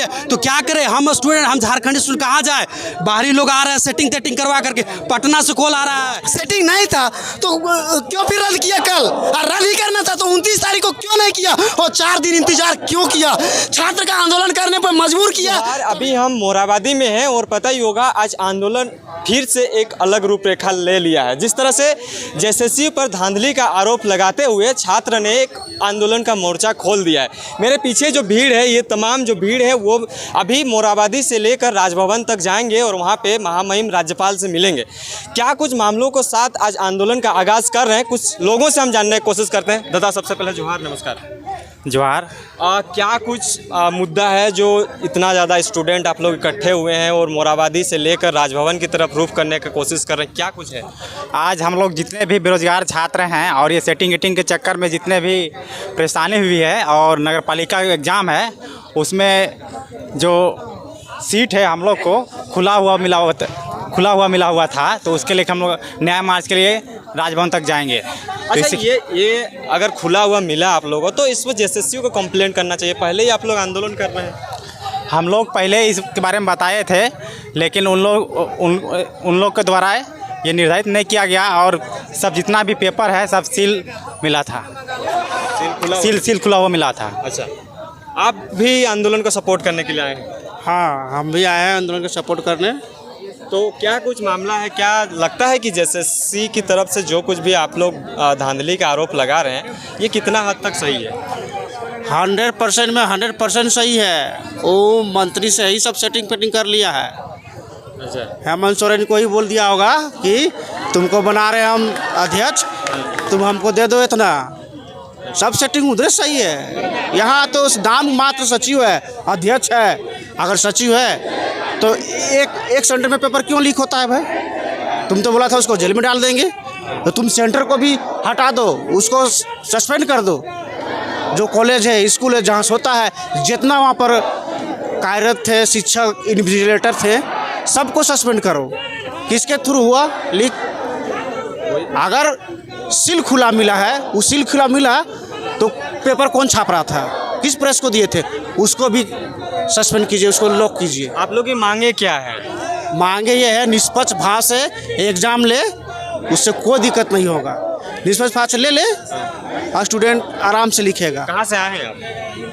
है तो क्या करें हम स्टूडेंट, हम झारखंडी स्टूडेंट कहाँ जाए? बाहरी लोग आ रहे हैं सेटिंग तेटिंग करवा करके, पटना से कॉल आ रहा है। सेटिंग नहीं था तो क्यों फिर रद्द किया? कल रद्द ही करना था तो 29 तारीख को क्यों नहीं किया? और 4 दिन इंतजार क्यों किया? छात्र का आंदोलन करने पर मजबूर किया। अभी हम मोराबादी में हैं और पता ही होगा आज आंदोलन फिर से एक अलग रूपरेखा ले लिया है। जिस तरह से जेएसएसयू पर धांधली का आरोप लगाते हुए छात्र ने एक आंदोलन का मोर्चा खोल दिया है। मेरे पीछे जो भीड़ है, ये तमाम जो भीड़ है वो अभी मोराबादी से लेकर राजभवन तक जाएंगे और वहाँ पे महामहिम राज्यपाल से मिलेंगे। क्या कुछ मामलों को साथ आज आंदोलन का आगाज़ कर रहे हैं, कुछ लोगों से हम जानने की कोशिश करते हैं। दादा सबसे पहले जोहार, नमस्कार। जोहार। क्या कुछ मुद्दा है जो इतना ज़्यादा स्टूडेंट आप लोग इकट्ठे हुए हैं और मोराबादी से लेकर राजभवन की तरफ रुख करने की कोशिश कर रहे हैं, क्या कुछ है? आज हम लोग जितने भी बेरोजगार छात्र हैं और ये सेटिंग वेटिंग के चक्कर में जितने भी परेशानी हुई है और नगर पालिका का एग्ज़ाम है उसमें जो सीट है हम लोग को खुला हुआ मिला हुआ था, तो उसके लिए हम लोग न्याय मार्च के लिए राजभवन तक जाएंगे। अच्छा, ये अगर खुला हुआ मिला आप लोगों को तो इस पर जेएसएसयू को कंप्लेंट करना चाहिए। पहले ही आप लोग आंदोलन कर रहे हैं। हम लोग पहले इसके बारे में बताए थे लेकिन उन लोग के द्वारा ये निर्धारित नहीं किया गया और सब जितना भी पेपर है सब सील मिला था, सील खुला हुआ मिला था। अच्छा, आप भी आंदोलन को सपोर्ट करने के लिए आए हैं? हाँ, हम भी आए हैं आंदोलन का सपोर्ट करने। तो क्या कुछ मामला है, क्या लगता है कि जेएसएससी की तरफ से जो कुछ भी आप लोग धांधली का आरोप लगा रहे हैं ये कितना हद तक सही है? 100% में 100% सही है। वो मंत्री से ही सब सेटिंग फेटिंग कर लिया है। अच्छा, हेमंत सोरेन को ही बोल दिया होगा कि तुमको बना रहे हम अध्यक्ष, तुम हमको दे दो इतना। सब सेटिंग उधर सही है। यहाँ तो नाम मात्र सचिव है, अध्यक्ष है। अगर सचिव है तो एक सेंटर में पेपर क्यों लीक होता है भाई? तुम तो बोला था उसको जेल में डाल देंगे, तो तुम सेंटर को भी हटा दो, उसको सस्पेंड कर दो। जो कॉलेज है, स्कूल है, जहाँ होता है, जितना वहाँ पर कार्यरत थे, शिक्षक, इन्विजिलेटर थे, सबको सस्पेंड करो। किसके थ्रू हुआ लीक? अगर सील खुला मिला है, वो सील खुला मिला तो पेपर कौन छाप रहा था, किस प्रेस को दिए थे, उसको भी सस्पेंड कीजिए, उसको लॉक कीजिए। आप लोग की मांगे क्या है? मांगे ये है निष्पक्ष भाव से एग्ज़ाम ले, उससे कोई दिक्कत नहीं होगा। निष्पक्ष भाव से ले और स्टूडेंट आराम से लिखेगा। कहाँ से आए हैं आप?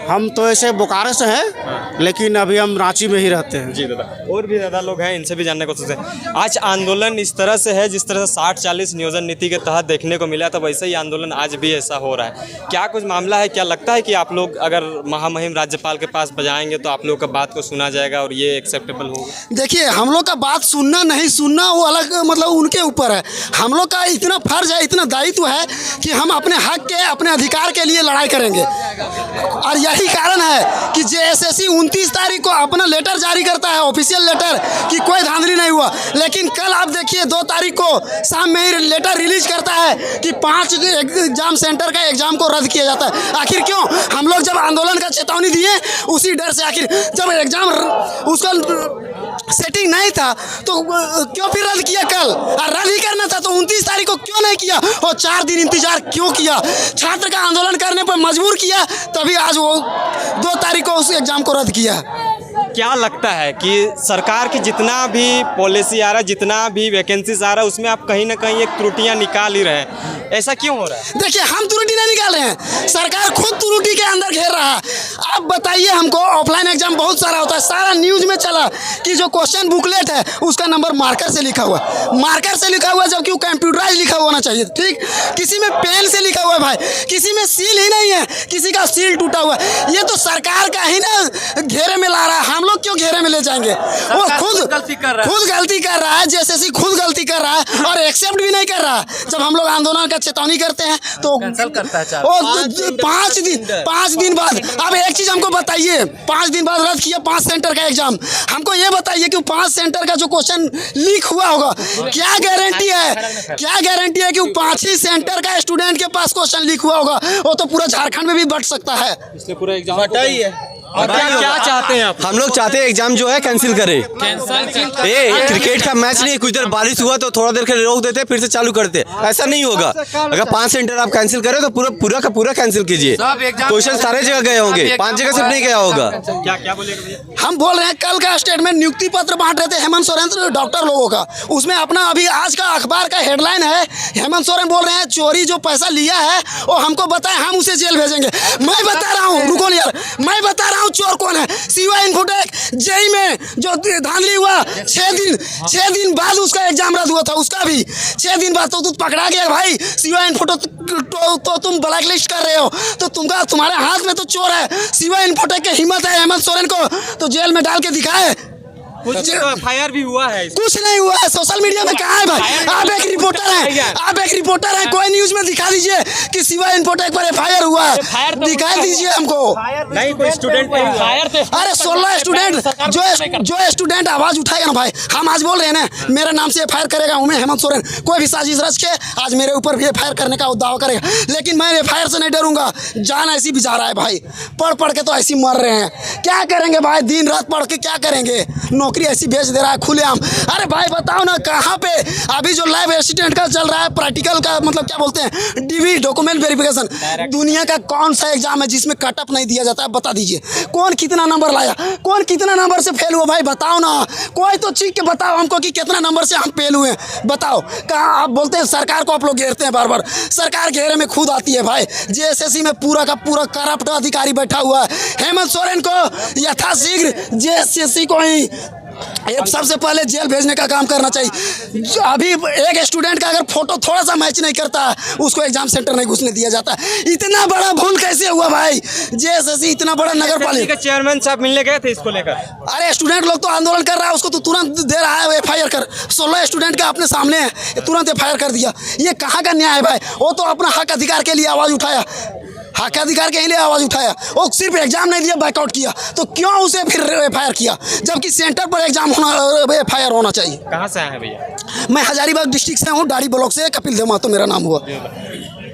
हम तो ऐसे बोकारो से हैं लेकिन अभी हम रांची में ही रहते हैं। जी दादा, और भी ज़्यादा लोग हैं, इनसे भी जानने को सोचते हैं। आज आंदोलन इस तरह से है जिस तरह से 60-40 नियोजन नीति के तहत देखने को मिला था, वैसे ही आंदोलन आज भी ऐसा हो रहा है। क्या कुछ मामला है? क्या लगता है कि आप लोग अगर महामहिम राज्यपाल के पास बजाएंगे तो आप लोग का बात को सुना जाएगा और ये एक्सेप्टेबल होगा? देखिए, हम लोग का बात सुनना नहीं सुनना वो अलग, मतलब उनके ऊपर है। हम लोग का इतना फर्ज है, इतना दायित्व है कि हम अपने हक के, अपने अधिकार के लिए लड़ाई करेंगे। और यही कारण है कि जेएसएससी 29 तारीख को अपना लेटर जारी करता है, ऑफिशियल लेटर, कि कोई धांधली नहीं हुआ। लेकिन कल आप देखिए 2 तारीख को शाम में ही लेटर रिलीज करता है कि 5 एग्जाम सेंटर का एग्जाम को रद्द किया जाता है। आखिर क्यों? हम लोग जब आंदोलन का चेतावनी दिए उसी डर से, आखिर जब एग्जाम उसका सेटिंग नहीं था तो क्यों फिर रद्द किया? कल रद्द ही करना था तो 29 तारीख को क्यों नहीं किया? और 4 दिन इंतजार क्यों किया? छात्र का आंदोलन करने पर मजबूर किया, तभी आज वो 2 तारीख को उस एग्जाम को रद्द किया। क्या लगता है कि सरकार की जितना भी पॉलिसी आ रहा है, जितना भी वैकेंसीज आ रहा है, उसमें आप कहीं ना कहीं एक त्रुटियां निकाल ही रहे हैं, ऐसा क्यों हो रहा है? देखिए, हम त्रुटि नहीं निकाल रहे हैं, सरकार खुद त्रुटि के अंदर घेर रहा है। आप बताइए हमको, ऑफलाइन एग्जाम बहुत सारा होता है, सारा न्यूज में चला कि जो क्वेश्चन बुकलेट है उसका नंबर मार्कर से लिखा हुआ, जबकि वो कंप्यूटराइज लिखा होना चाहिए। ठीक, किसी में पेन से लिखा हुआ है भाई, किसी में सील ही नहीं है, किसी का सील टूटा हुआ है। ये तो सरकार का ही ना घेरे में ला रहा है, हम लोग क्यों घेरे में ले जाएंगे? वो खुद गलती कर रहा है, जेएसएससी खुद गलती कर रहा है और एक्सेप्ट भी नहीं कर रहा है। जब हम लोग आंदोलन का चेतावनी करते हैं तो कैंसिल करता है। 5 दिन बाद, अब एक चीज हमको बताइए, 5 दिन बाद रद्द किया 5 सेंटर का एग्जाम। हमको ये बताइए कि 5 सेंटर का जो क्वेश्चन लीक हुआ होगा, क्या गारंटी है कि 5 ही सेंटर का स्टूडेंट के पास क्वेश्चन लीक हुआ होगा? वो तो पूरा झारखंड में भी बट सकता है। इसलिए पूरा एग्जाम क्या चाहते हैं आप? हम लोग चाहते हैं एग्जाम जो है कैंसिल करे। ये क्रिकेट का मैच नहीं, कुछ देर बारिश हुआ तो थोड़ा देर के लिए रोक देते फिर से चालू करते, ऐसा नहीं होगा। अगर 5 सेंटर आप कैंसिल करें तो पूरा का पूरा कैंसिल कीजिए। क्वेश्चन सारे जगह गए होंगे, 5 जगह सिर्फ नहीं गया होगा। क्या बोलेगा? हम बोल रहे हैं कल का स्टेटमेंट नियुक्ति पत्र बांट रहे थे हेमंत सोरेन डॉक्टर लोगों का, उसमें अपना अभी आज का अखबार का हेडलाइन है, हेमंत सोरेन बोल रहे हैं चोरी जो पैसा लिया है वो हमको बताए, हम उसे जेल भेजेंगे। मैं बता रहा हूँ, रुको यार, मैं बता रहा हूँ चोर कौन है। सीवा इन्फोटेक जेई में जो धांधली हुआ 6 दिन बाद उसका एग्जाम रद्द हुआ था, उसका भी 6 दिन बाद तो तू पकड़ा गया भाई। सीवा इन्फोटेक तो तुम ब्लैक लिस्ट कर रहे हो, तो तुम्हारे हाथ में तो चोर है। सीवा इन्फोटेक की हिम्मत है हेमंत सोरेन को तो जेल में डाल के दिखाए। कुछ तो FIR भी हुआ है। कुछ नहीं हुआ है, सोशल मीडिया में कहाँ है भाई? आप एक रिपोर्टर हैं, कोई न्यूज में दिखा दीजिए कि सिवा इन्फोटेक पर FIR हुआ है, दिखा दीजिए हमको। नहीं, कोई स्टूडेंट पे अरे 16 स्टूडेंट जो स्टूडेंट आवाज उठाएगा ना भाई, हम आज बोल रहे हैं ना मेरे नाम से FIR करेगा उमें हेमंत सोरेन, कोई भी साजिश रच के आज मेरे ऊपर भी FIR करने का दावा करेगा, लेकिन मैं FIR से नहीं डरूंगा। जान ऐसी भी जा रहा है भाई, पढ़ के तो ऐसी मर रहे हैं, क्या करेंगे भाई? दिन रात पढ़ के क्या करेंगे? नौकरी ऐसी बेच दे रहा है खुलेआम। अरे भाई बताओ ना कहाँ पे अभी जो लैब असिस्टेंट का चल रहा है, प्रैक्टिकल का मतलब क्या बोलते हैं, DV डॉक्यूमेंट वेरिफिकेशन, दुनिया का कौन सा एग्जाम है जिसमें कट ऑफ नहीं दिया जाता है? बता दीजिए कौन कितना नंबर लाया, कौन कितना नंबर से फेल हुआ भाई? बताओ ना, कोई तो चीख के बताओ हमको कि कितना नंबर से हम फेल हुए, बताओ। कहाँ आप बोलते हैं सरकार को आप लोग घेरते हैं बार बार, सरकार घेरे में खुद आती है भाई। JSSC में पूरा का पूरा करप्ट अधिकारी बैठा हुआ है। हेमंत सोरेन को यथाशीघ्र JSSC को ही सबसे पहले जेल भेजने का काम करना चाहिए। अभी एक स्टूडेंट का अगर फोटो थोड़ा सा मैच नहीं करता उसको एग्जाम सेंटर नहीं घुसने दिया जाता। इतना बड़ा भूल कैसे हुआ भाई? JSSC इतना बड़ा नगर पालिका चेयरमैन साहब मिलने गए थे इसको लेकर। अरे स्टूडेंट लोग तो आंदोलन कर रहा है, उसको तो तुरंत दे रहा है FIR कर। 16 स्टूडेंट का अपने सामने है, तुरंत FIR कर दिया। ये कहाँ का न्याय है भाई? वो तो अपना हक अधिकार के लिए आवाज़ उठाया, हक अधिकार के लिए आवाज़ उठाया, वो सिर्फ एग्जाम नहीं दिया, बैकआउट किया, तो क्यों उसे फिर FIR किया? जबकि सेंटर पर एग्जाम होना FIR होना चाहिए। कहाँ से आए हैं भैया? मैं हजारीबाग डिस्ट्रिक्ट से हूँ, डाड़ी ब्लॉक से, कपिल देव महतो मेरा नाम हुआ।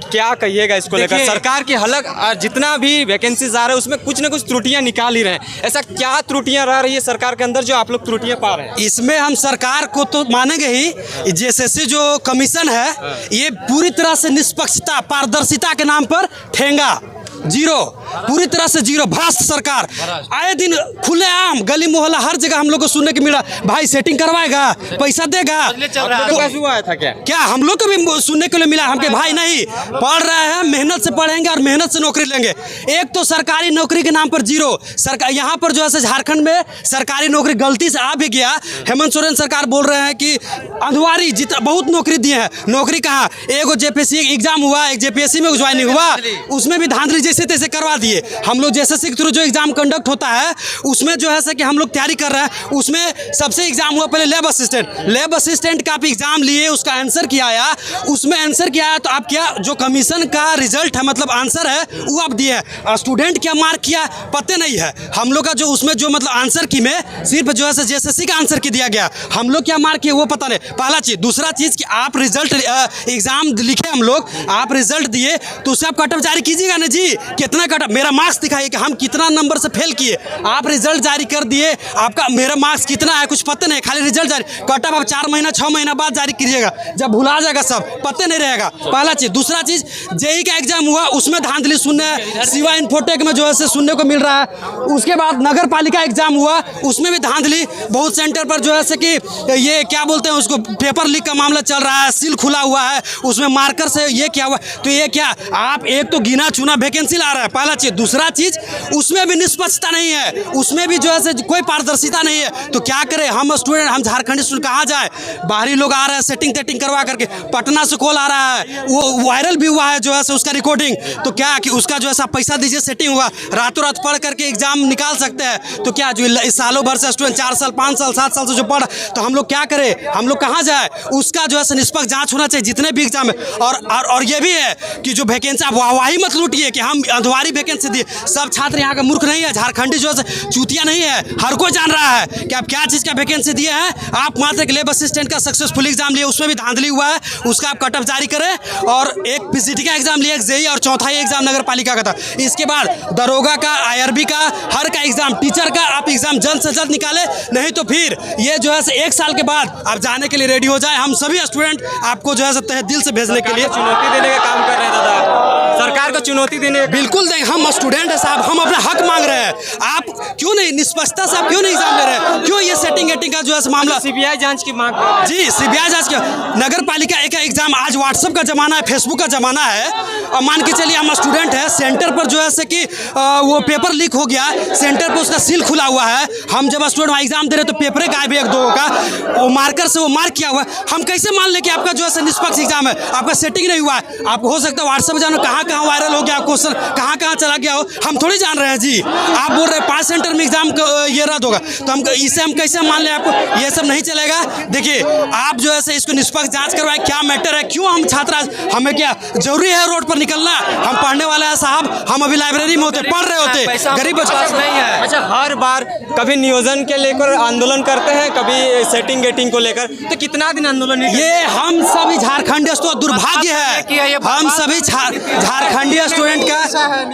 क्या कहिएगा इसको लेकर? सरकार की हलक जितना भी वैकेंसीज आ रहे हैं उसमें कुछ ना कुछ त्रुटियां निकाल ही रहे हैं, ऐसा क्या त्रुटियां रह रही है सरकार के अंदर जो आप लोग त्रुटियां पा रहे हैं? इसमें हम सरकार को तो मानेंगे ही, JSSC जो कमीशन है ये पूरी तरह से निष्पक्षता पारदर्शिता के नाम पर ठेंगा जीरो, पूरी तरह से जीरो, भ्रष्ट सरकार। आए दिन खुलेआम गली मोहल्ला हर जगह हम लोग को सुनने को मिला, भाई सेटिंग करवाएगा, पैसा देगा। हुआ था क्या हम लोग को भी सुनने के लिए मिला, हमके भाई नहीं पढ़ रहे हैं, मेहनत से पढ़ेंगे और मेहनत से नौकरी लेंगे। एक तो सरकारी नौकरी के नाम पर जीरो। सरकार यहाँ पर जो है झारखंड में सरकारी नौकरी गलती से आ भी गया, हेमंत सोरेन सरकार बोल रहे हैं कि अंधवारी जितना बहुत नौकरी दिए हैं, नौकरी कहाँ? एगो JPSC एग्जाम हुआ, एक JPSC में ज्वाइनिंग हुआ, उसमें भी धांधली जैसे तैसे करवा दिए। हम लोग JSSC के थ्रू जो एग्जाम कंडक्ट होता है उसमें जो है कि हम लोग तैयारी कर रहे हैं, उसमें सबसे एग्जाम हुआ पहले लेब असिस्टेंट का आप एग्जाम लिए, उसका आंसर किया आया, उसमें आंसर किया आया तो आप क्या जो कमीशन का रिजल्ट है मतलब आंसर है वो आप दिए हैं। स्टूडेंट क्या मार्क किया पता नहीं है हम लोग का, जो उसमें जो मतलब आंसर की में सिर्फ जो है JSSC का आंसर की दिया गया, हम लोग क्या मार्क किए वो पता नहीं। पहला चीज। दूसरा चीज कि आप रिजल्ट एग्जाम लिखे, हम लोग आप रिजल्ट दिए तो उससे आप कट ऑफ जारी कीजिएगा ना जी, कितना कट ऑफ, मेरा मार्क्स दिखाइए कि हम कितना नंबर से फेल किए। आप रिजल्ट जारी कर दिए, आपका मेरा मार्क्स कितना है कुछ पता नहीं, खाली रिजल्ट जारी, कट ऑफ आप 4 महीना 6 महीना बाद जारी कीजिएगा, जब भुला जाएगा सब पता नहीं रहेगा। पहला चीज। दूसरा चीज, JEE का एग्जाम हुआ उसमें धांधली सुनने सिवा इन्फोटेक में जो है सुनने को मिल रहा है। उसके बाद नगर पालिका एग्जाम हुआ उसमें भी धांधली, बहुत सेंटर पर जो है कि ये क्या बोलते हैं उसको, पेपर लीक का मामला चल रहा है, सील खुला हुआ है, उसमें मार्कर से ये क्या हुआ, तो ये क्या आप एक तो गिना चुना वैकेंसी ला रहा है, पहला चीज। दूसरा चीज उसमें भी निष्पक्षता नहीं है, उसमें भी जो है कोई पारदर्शिता नहीं है, तो क्या करें हम स्टूडेंट, हम झारखंडी स्टूडेंट कहाँ जाए? बाहरी लोग आ रहे हैं सेटिंग तेटिंग करवा करके, पटना से कॉल आ रहा है, वो वायरल भी हुआ है जो है उसका रिकॉर्डिंग, तो क्या कि उसका जो है पैसा दीजिए सेटिंग हुआ, रातों रात पढ़ करके एग्जाम निकाल सकते हैं, तो क्या जो इस सालों भर से स्टूडेंट 4 साल 5 साल 7 साल से जो पढ़, तो हम लोग क्या करें? हम लोग कहाँ जाए? उसका जो है निष्पक्ष जांच होना चाहिए जितने भी एग्जाम है। और ये भी है कि जो वैकेंसी आप वाहवाही मत लूटिए कि हम अंधवारी वैकेंसी वैकेंसी दिए। सब छात्र यहाँ का मूर्ख नहीं है, झारखंडी जो है चूतिया नहीं है, हर कोई जान रहा है कि आप क्या चीज़ का वैकेंसी दिए हैं। आप मात्र एक लेब असिस्टेंट का सक्सेसफुल एग्जाम लिए, उसमें भी धांधली हुआ है, उसका आप कट ऑफ जारी करें। और एक पीसीटी का एग्जाम लिया, एक जेई और चौथा ही एग्जाम नगर पालिका का था। इसके बाद दरोगा का, आईआरबी का, हर का एग्जाम, टीचर का आप एग्जाम जल्द से जल्द निकालें, नहीं तो फिर ये जो है 1 साल के बाद आप जाने के लिए रेडी हो जाए। हम सभी स्टूडेंट आपको जो है तहे दिल से भेजने के लिए चुनौती देने का काम कर रहे हैं दादा, सरकार को चुनौती देने बिल्कुल देंगे। हम स्टूडेंट है साहब, हम अपना हक मांग रहे हैं। आप क्यों नहीं निष्पक्षता से, आप क्यों नहीं एग्जाम ले रहे हैं? क्यों ये सेटिंग का जो है मामला सीबीआई जांच की मांग कर रहे हैं। जी, सीबीआई जांच की। नगर पालिका एक एग्जाम, आज व्हाट्सएप का जमाना है, फेसबुक का जमाना है, और मान के चलिए हम स्टूडेंट है, सेंटर पर जो है से कि वो पेपर लीक हो गया, सेंटर पर उसका सील खुला हुआ है। हम जब स्टूडेंट वहाँ एग्जाम दे रहे तो पेपर गायब है, 1-2 का वो मार्कर से वो मार्क किया हुआ है। हम कैसे मान लें कि आपका जो है निष्पक्ष एग्जाम है, आपका सेटिंग नहीं हुआ है? आप हो सकता है व्हाट्सएप जानो कहाँ कहाँ वायरल हो गया, क्वेश्चन कहाँ कहाँ चला गया हो, हम थोड़ी जान रहे हैं जी। आप बोल रहे हैं 5 सेंटर में एग्जाम ये रद्द होगा, तो हम इसे हम कैसे मान लें? आपको ये सब नहीं चलेगा। देखिए, आप जो है इसको निष्पक्ष जांच करवाएं, क्या मैटर है, क्यों हम छात्र, हमें क्या जरूरी है रोड पर निकलना? हम पढ़ने वाले हैं साहब, हम अभी लाइब्रेरी में होते, पढ़ रहे होते, गरीब बच्चा नहीं है। अच्छा, हर बार कभी नियोजन के लेकर आंदोलन करते हैं, कभी सेटिंग गेटिंग को लेकर, तो कितना दिन आंदोलन? ये हम सभी झारखंडी तो दुर्भाग्य है, हम सभी झारखंडी स्टूडेंट का,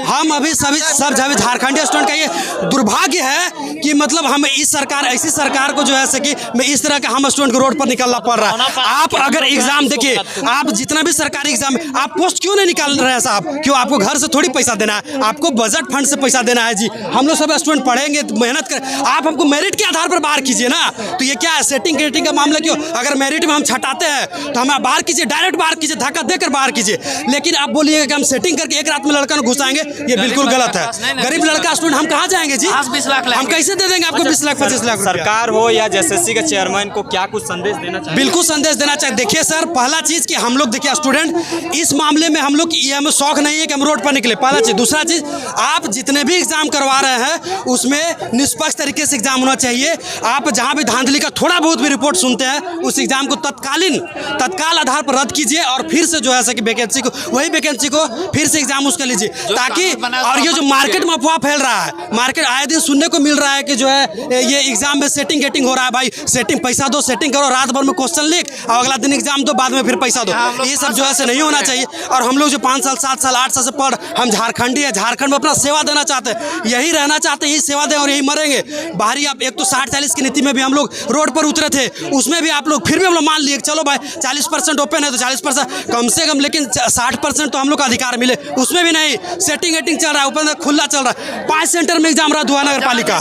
हम अभी सभी सब झारखंडी स्टूडेंट का ये दुर्भाग्य है कि मतलब हम इस सरकार, ऐसी सरकार को जो है कि इस तरह का हम स्टूडेंट को रोड पर निकलना पड़ रहा है। आप अगर एग्जाम देखिए, आप जितना भी सरकारी एग्जाम, आप पोस्ट क्यों नहीं निकाल रहे हैं साहब? क्यों? आपको घर से थोड़ी पैसा देना है, आपको बजट फंड से पैसा देना है जी। हम लोग सब स्टूडेंट पढ़ेंगे, मेहनत कर, आप हमको मेरिट के आधार पर बाहर कीजिए ना। तो ये क्या है, सेटिंग गेटिंग का मामला? क्यों? अगर मेरिट में हम छटाते हैं तो हमें बाहर कीजिए, डायरेक्ट बाहर कीजिए, धक्का देकर बाहर कीजिए। लेकिन आप बोलिएगा कि हम सेटिंग करके एक रात में लड़का घुसाएंगे, ये बिल्कुल गलत है। गरीब लड़का स्टूडेंट हम कहाँ जाएंगे जी? 20 लाख हम कैसे दे देंगे आपको 20 लाख 25 लाख? सरकार हो या जेएसएससी के चेयरमैन को क्या कुछ संदेश देना चाहिए? बिल्कुल संदेश देना चाहिए। देखिए सर, पहला चीज़ कि हम लोग देखिए स्टूडेंट, इस मामले में हम लोग ये हमें शौक नहीं है कि हम रोड पर निकले, पहला चीज़। दूसरा चीज़, आप जितने भी एग्जाम करवा रहे हैं उसमें निष्पक्ष तरीके से एग्जाम होना चाहिए। आप जहाँ भी धांधली का थोड़ा बहुत भी रिपोर्ट सुनते हैं, उस एग्जाम को तत्काल आधार पर रद्द कीजिए और फिर से जो है कि वैकेंसी को, वही वैकेंसी को फिर से एग्जाम उसका लीजिए, ताकि और ये जो मार्केट में अफवाह फैल रहा है, मार्केट आए दिन सुनने को मिल रहा है कि जो है ये एग्जाम में सेटिंग गेटिंग हो रहा है। भाई सेटिंग, पैसा दो, सेटिंग करो, रात भर में क्वेश्चन लिख और अगला दिन एग्जाम दो, बाद में फिर पैसा दो। ये सब जो है नहीं होना चाहिए। और हम लोग जो 5 साल 7 साल 8 साल से पढ़, हम झारखंडी है, झारखंड में अपना सेवा देना चाहते हैं, यही रहना चाहते हैं, यही सेवा दें और यही मरेंगे। बाहरी आप एक तो 60-40 की नीति में भी हम लोग रोड पर उतरे थे, उसमें भी आप लोग फिर भी हम लोग मान लिए चलो भाई 40% ओपन है तो 40% कम से कम, लेकिन 60% तो हम लोग का अधिकार मिले, उसमें भी नहीं। सेटिंग गेटिंग चल रहा है, ओपन खुला चल रहा है। 5 सेंटर में एग्जाम रद्द हुआ नगर पालिका,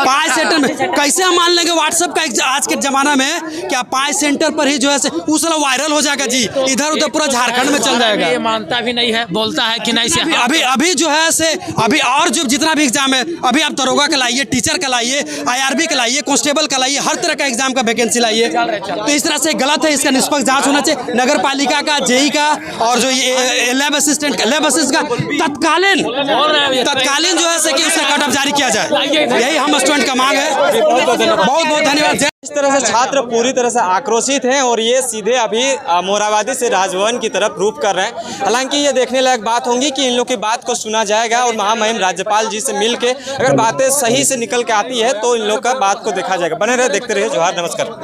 5 सेंटर में कैसे हम मान लेंगे? व्हाट्सएप का आज के जमाना में क्या 5 सेंटर पर ही जो है उस वायरल हो जाएगा जी, इधर उधर पूरा झारखंड में चल जाएगा। ये मानता भी नहीं है, बोलता है कि नहीं से अभी जो है से अभी और जो जितना भी एग्जाम है, अभी आप दरोगा का लाइए, टीचर का लाइए, आईआरबी का लाइए, कांस्टेबल का लाइए, हर तरह का एग्जाम का वैकेंसी लाइए। तो इस तरह से गलत है, इसका निष्पक्ष जांच होना चाहिए। नगर पालिका का, जेई का और जो ये लेब असिस्टेंट का तत्कालीन जो है कि उसका कट ऑफ जारी किया जाए, यही हम स्टूडेंट का मांग है। बहुत बहुत धन्यवाद। इस तरह से छात्र पूरी तरह से आक्रोशित हैं और ये सीधे अभी मोराबादी से राजभवन की तरफ रुख कर रहे हैं। हालांकि ये देखने लायक बात होगी कि इन लोग की बात को सुना जाएगा और महामहिम राज्यपाल जी से मिल के अगर बातें सही से निकल के आती है तो इन लोग का बात को देखा जाएगा। बने रहे, देखते रहिए। जोहार, नमस्कार।